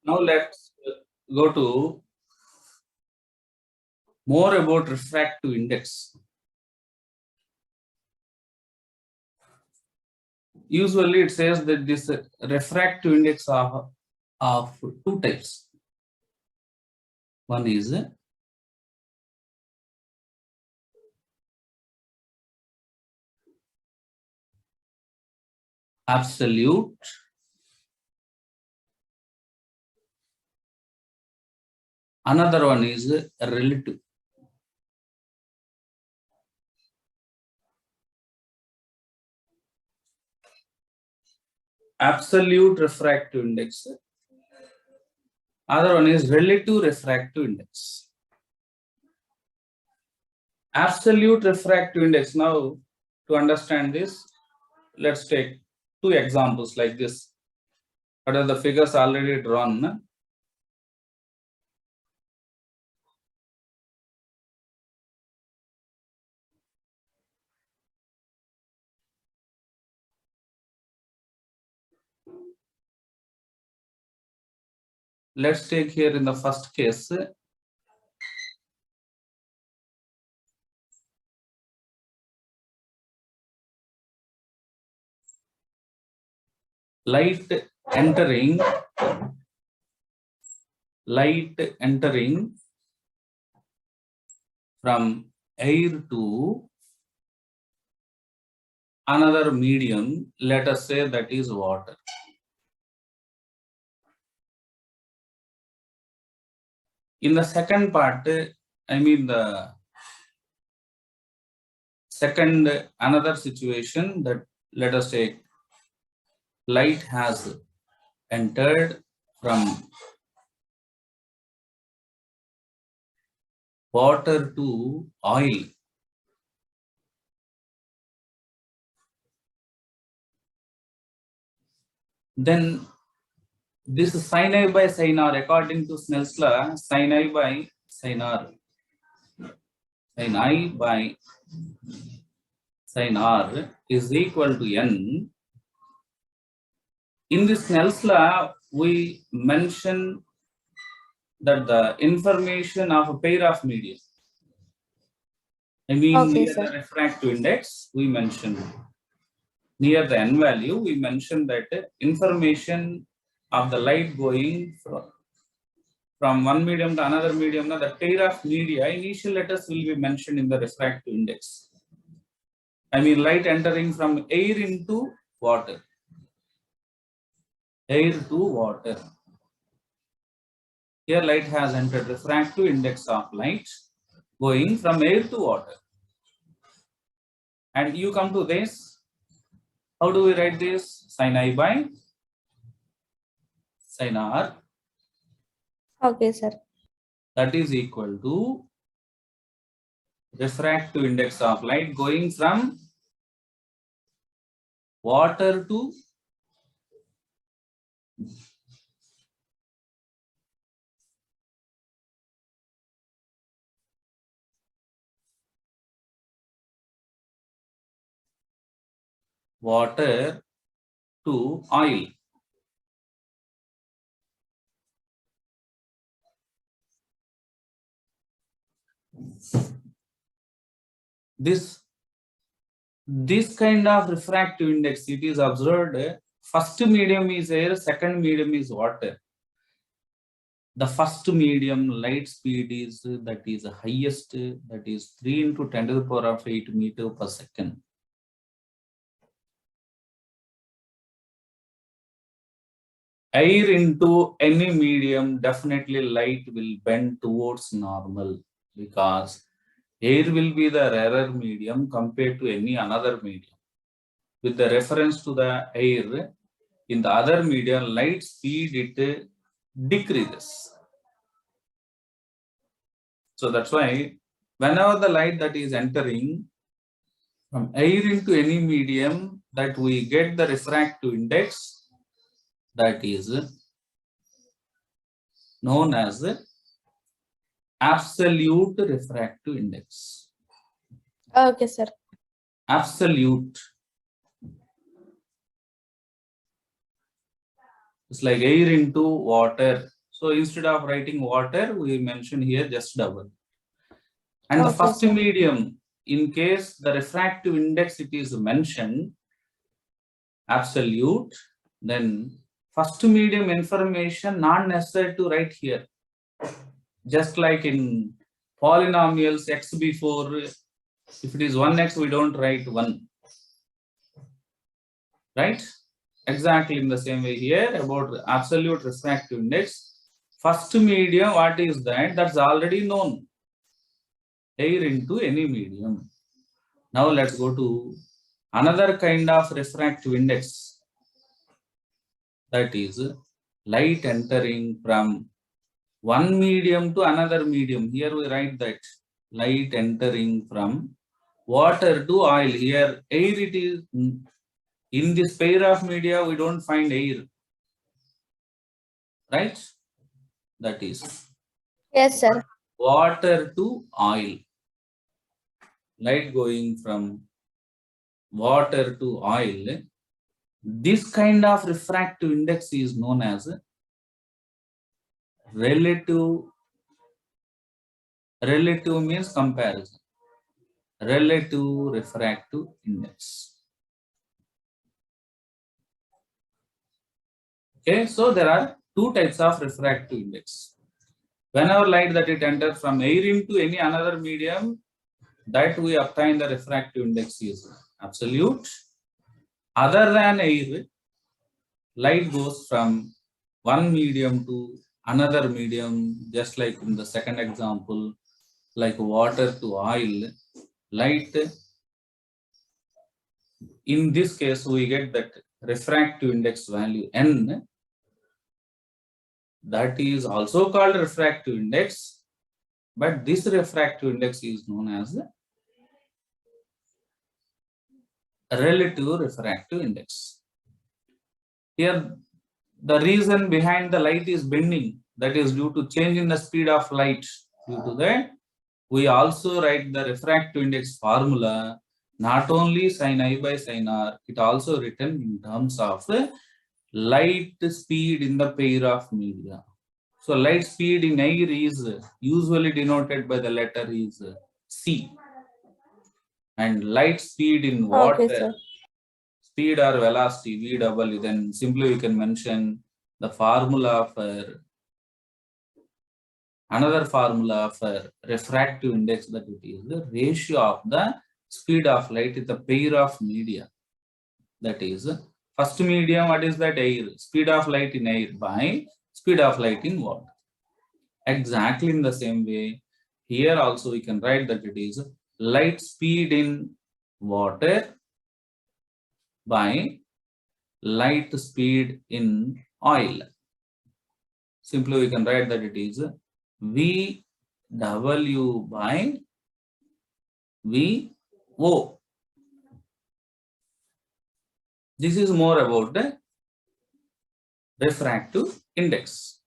Now let's go to more about refractive index. Usually it says that this refractive index of two types. One is absolute, another one is relative. Absolute refractive index, other one is relative refractive index. Absolute refractive index, now to understand this, let's take two examples like this. What are the figures already drawn? Let's take here in the first case, light entering from air to another medium, let us say that is water. In the second part, I mean the second another situation, that let us say light has entered from water to oil. Then this sin I by sin r, according to Snell's law, sin I by sin r, sin I by sin r is equal to n. In this Snell's law, we mention that the information of a pair of media, I mean Okay, near sir. the refractive index, we mention near the n value, we mention that information of the light going from one medium to another medium, the pair of media, initial letters will be mentioned in the refractive index. I mean light entering from air into water. Air to water. Here light has entered refractive index of light going from air to water. And you come to this. How do we write this? Sin I by sin r. Okay, sir. That is equal to refractive index of light going from water to water to oil. This kind of refractive index, it is observed, first medium is air, second medium is water. The first medium light speed is that is highest, that is 3 into 10 to the power of 8 meter per second. Air into any medium, definitely light will bend towards normal, because air will be the rarer medium compared to any another medium. With the reference to the air, in the other medium, light speed it decreases. So that's why whenever the light that is entering from air into any medium, that we get the refractive index, that is known as absolute refractive index. Okay, sir. Absolute. It's like air into water. So instead of writing water, we mention here just double. And the Okay, first sir. medium, in case the refractive index it is mentioned, absolute, then first medium information not necessary to write here. Just like in polynomials, x before, if it is 1x, we don't write 1. Right? Exactly in the same way here about absolute refractive index. First medium, what is that? That's already known. Air into any medium. Now let's go to another kind of refractive index. That is light entering from one medium to another medium. Here we write that light entering from water to oil. Here air it is. In this pair of media, we don't find air. Right? That is Yes, sir. water to oil. Light going from water to oil. This kind of refractive index is known as relative. Relative means comparison. Relative refractive index. Okay, so there are two types of refractive index. Whenever light that it enters from air into any another medium, that we obtain the refractive index is absolute. Other than air, light goes from one medium to another medium, just like in the second example, like water to oil. Light, in this case, we get that refractive index value n. That is also called refractive index, but this refractive index is known as relative refractive index. Here, the reason behind the light is bending, that is due to change in the speed of light. Due to that, we also write the refractive index formula, not only sin I by sin r, it also written in terms of light speed in the pair of media. So light speed in air is usually denoted by the letter is C, and light speed in Okay, water, sir. speed or velocity VW, then simply we can mention the formula for another formula for refractive index, that it is the ratio of the speed of light in the pair of media. That is first medium, what is that? Air. Speed of light in air by speed of light in water. Exactly in the same way, here also we can write that it is light speed in water by light speed in oil. Simply we can write that it is VW by VO. This is more about the refractive index.